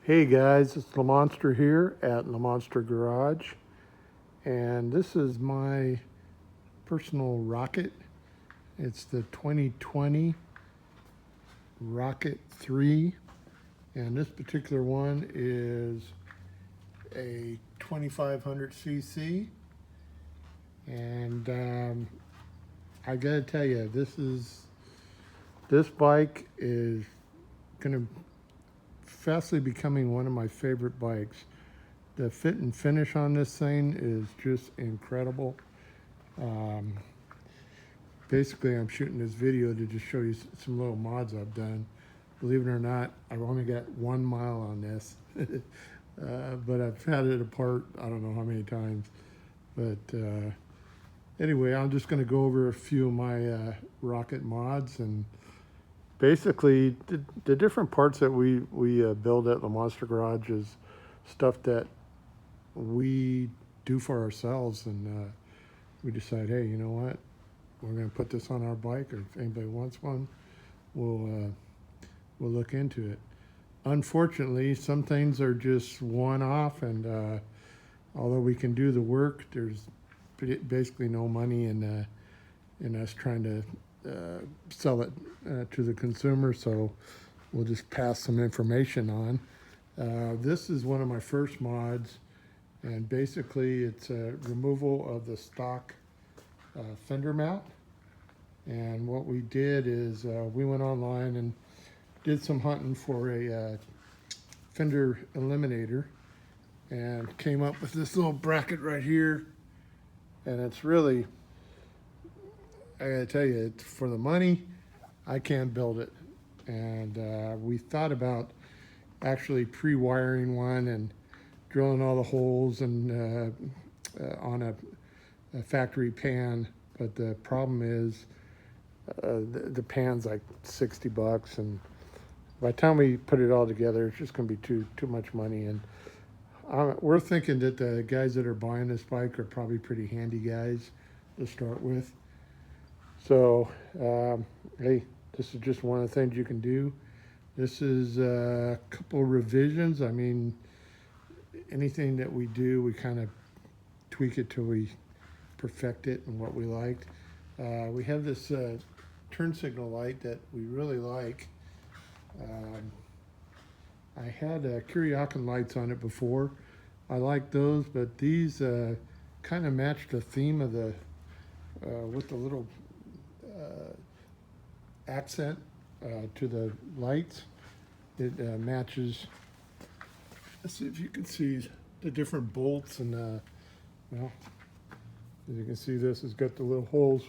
Hey guys, it's Lamonster here at Lamonster Garage, and this is my personal rocket. It's the 2020 Rocket 3, and this particular one is a 2500cc, and I gotta tell you, this bike is gonna fastly becoming one of my favorite bikes. The fit and finish on this thing is just incredible. Basically, I'm shooting this video to just show you some little mods I've done. Believe it or not, I've only got 1 mile on this, but I've had it apart I don't know how many times. But anyway, I'm just going to go over a few of my rocket mods, and basically the different parts that we build at Lamonster Garage is stuff that we do for ourselves, and we decide, hey, you know what, we're going to put this on our bike, or if anybody wants one, we'll look into it. Unfortunately, some things are just one-off, and although we can do the work, there's basically no money in us trying to sell it to the consumer, so we'll just pass some information on. This is one of my first mods, and basically it's a removal of the stock fender mount. And what we did is we went online and did some hunting for a fender eliminator, and came up with this little bracket right here. And it's really, I gotta tell you, it's for the money, I can't build it. And we thought about actually pre-wiring one and drilling all the holes and on a factory pan, but the problem is the pan's like 60 bucks, and by the time we put it all together, it's just gonna be too much money. And we're thinking that the guys that are buying this bike are probably pretty handy guys to start with. So, hey, this is just one of the things you can do. This is a couple revisions. I mean, anything that we do, we kind of tweak it till we perfect it and what we liked. We have this turn signal light that we really like. I had Kuryakin lights on it before. I like those, but these kind of match the theme of the with the little accent to the lights. It matches. Let's see if you can see the different bolts, and well, as you can see, this has got the little holes.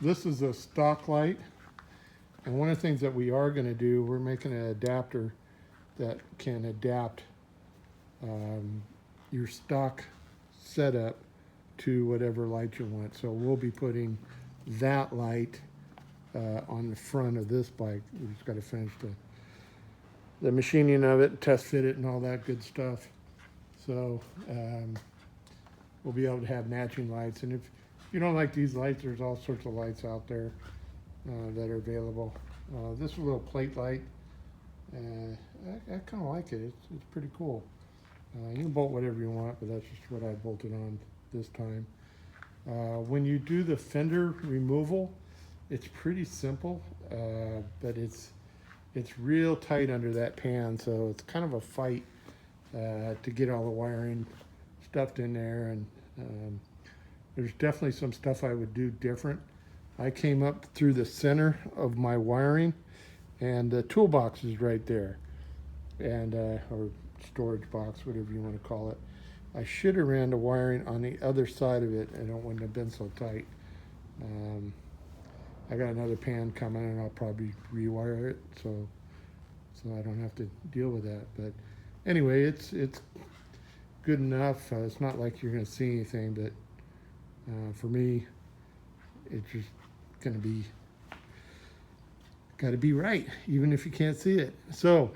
This is a stock light, and one of the things that we are going to do, we're making an adapter that can adapt your stock setup to whatever light you want. So we'll be putting that light on the front of this bike. We just got to finish the machining of it, test fit it, and all that good stuff. So we'll be able to have matching lights. And if you don't like these lights, there's all sorts of lights out there that are available. This is a little plate light. I kind of like it. It's pretty cool. You can bolt whatever you want, but that's just what I bolted on this time. When you do the fender removal, it's pretty simple, but it's real tight under that pan, so it's kind of a fight to get all the wiring stuffed in there. And there's definitely some stuff I would do different. I came up through the center of my wiring, and the toolbox is right there, and or storage box, whatever you want to call it. I should have ran the wiring on the other side of it, and it wouldn't have been so tight. I got another pan coming, and I'll probably rewire it so I don't have to deal with that. But anyway, it's good enough. It's not like you're going to see anything, but for me, it's just going to be got to be right, even if you can't see it. So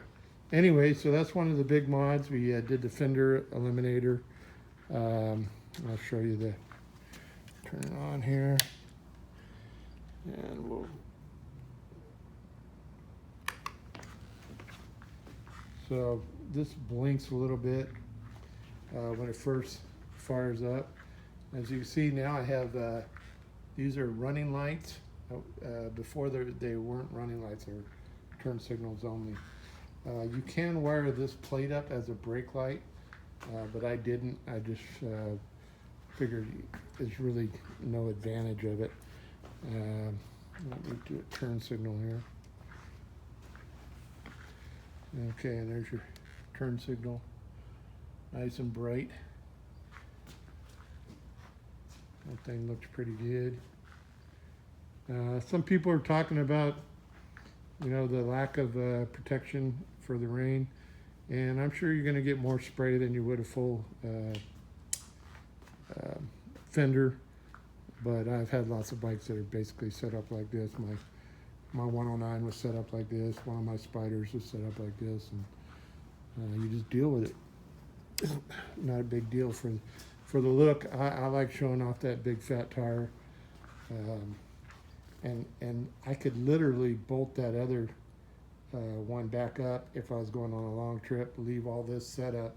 anyway, so that's one of the big mods. We did the fender eliminator. I'll show you turn it on here, and we'll So this blinks a little bit when it first fires up. As you can see now, I have these are running lights. Before they weren't running lights; they're turn signals only. You can wire this plate up as a brake light, but I didn't. I just figured there's really no advantage of it. Let me do a turn signal here. Okay, and there's your turn signal. Nice and bright. That thing looks pretty good. Some people are talking about, you know, the lack of protection for the rain, and I'm sure you're going to get more spray than you would a full fender. But I've had lots of bikes that are basically set up like this. My 109 was set up like this. One of my Spiders was set up like this, and you just deal with it. Not a big deal for the look. I like showing off that big fat tire, and I could literally bolt that other one back up if I was going on a long trip. Leave all this set up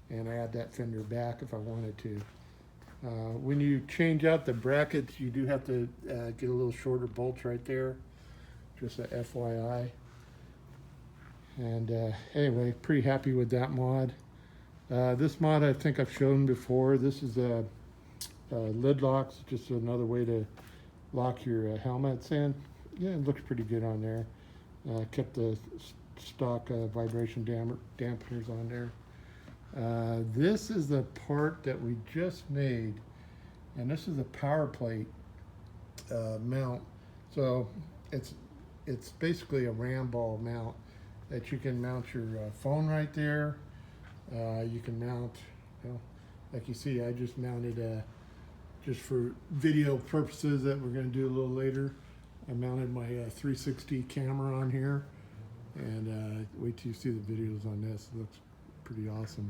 and add that fender back if I wanted to. When you change out the brackets, you do have to get a little shorter bolts right there. Just a FYI. And anyway, pretty happy with that mod. This mod I think I've shown before. This is a lid locks, just another way to lock your helmets in. Yeah, it looks pretty good on there. Kept the stock vibration dampeners on there. This is the part that we just made, and this is a power plate mount. So it's basically a ram ball mount that you can mount your phone right there. You can mount, you know, like you see, I just mounted just for video purposes that we're going to do a little later. I mounted my 360 camera on here, and wait till you see the videos on this. It looks pretty awesome.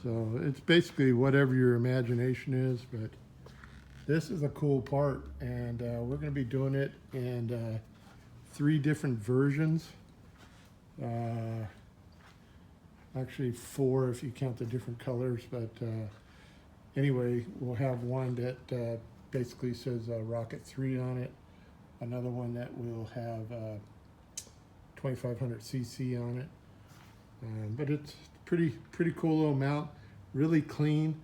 So it's basically whatever your imagination is, but this is a cool part, and we're going to be doing it in 3 different versions. Actually 4 if you count the different colors, but anyway, we'll have one that basically says Rocket 3 on it, another one that will have 2500cc on it, but it's pretty cool little mount, really clean.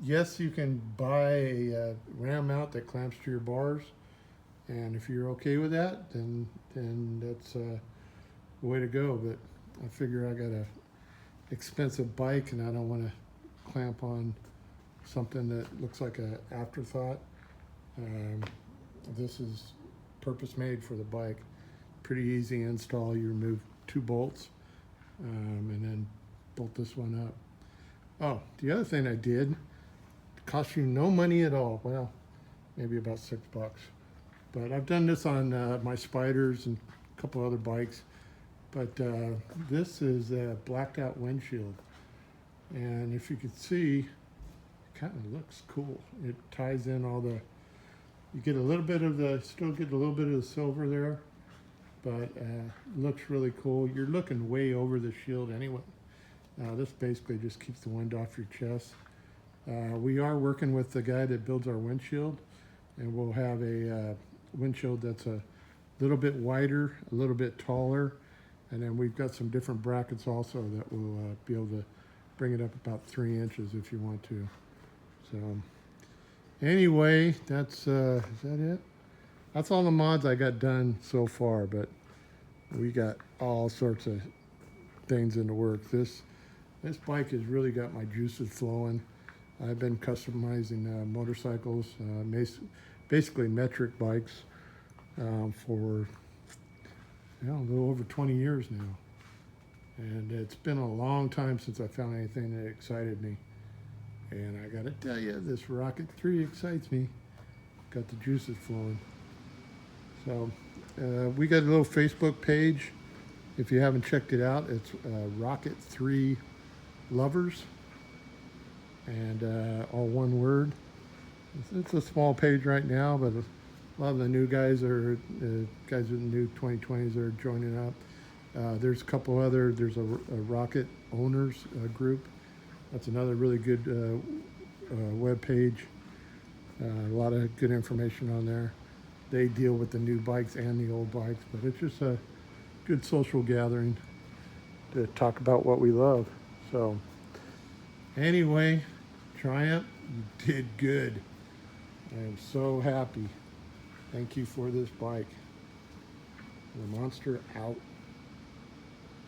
Yes, you can buy a ram mount that clamps to your bars, and if you're okay with that, then that's the way to go. But I figure I got a expensive bike and I don't want to clamp on something that looks like an afterthought. This is purpose made for the bike. Pretty easy install. You remove 2 bolts and then bolt this one up. Oh, the other thing I did, cost you no money at all. Well, maybe about $6. But I've done this on my Spiders and a couple other bikes. But this is a blacked out windshield. And if you can see, it kind of looks cool. It ties in all the, you get a little bit of the, still get a little bit of the silver there, but looks really cool. You're looking way over the shield anyway. This basically just keeps the wind off your chest. We are working with the guy that builds our windshield, and we'll have a windshield that's a little bit wider, a little bit taller, and then we've got some different brackets also that will be able to bring it up about 3 inches if you want to. So anyway, that's is that it? That's all the mods I got done so far, but we got all sorts of things in the works. This bike has really got my juices flowing. I've been customizing motorcycles, basically metric bikes, for a little over 20 years now. And it's been a long time since I found anything that excited me. And I gotta tell you, this Rocket 3 excites me. Got the juices flowing. So we got a little Facebook page. If you haven't checked it out, it's Rocket 3 Lovers, and all one word. It's a small page right now, but a lot of the new guys are guys with the new 2020s are joining up. There's a couple other, there's a Rocket Owners group. That's another really good web page. A lot of good information on there. They deal with the new bikes and the old bikes, but it's just a good social gathering to talk about what we love. So anyway, Triumph, you did good. I am so happy. Thank you for this bike. Lamonster out.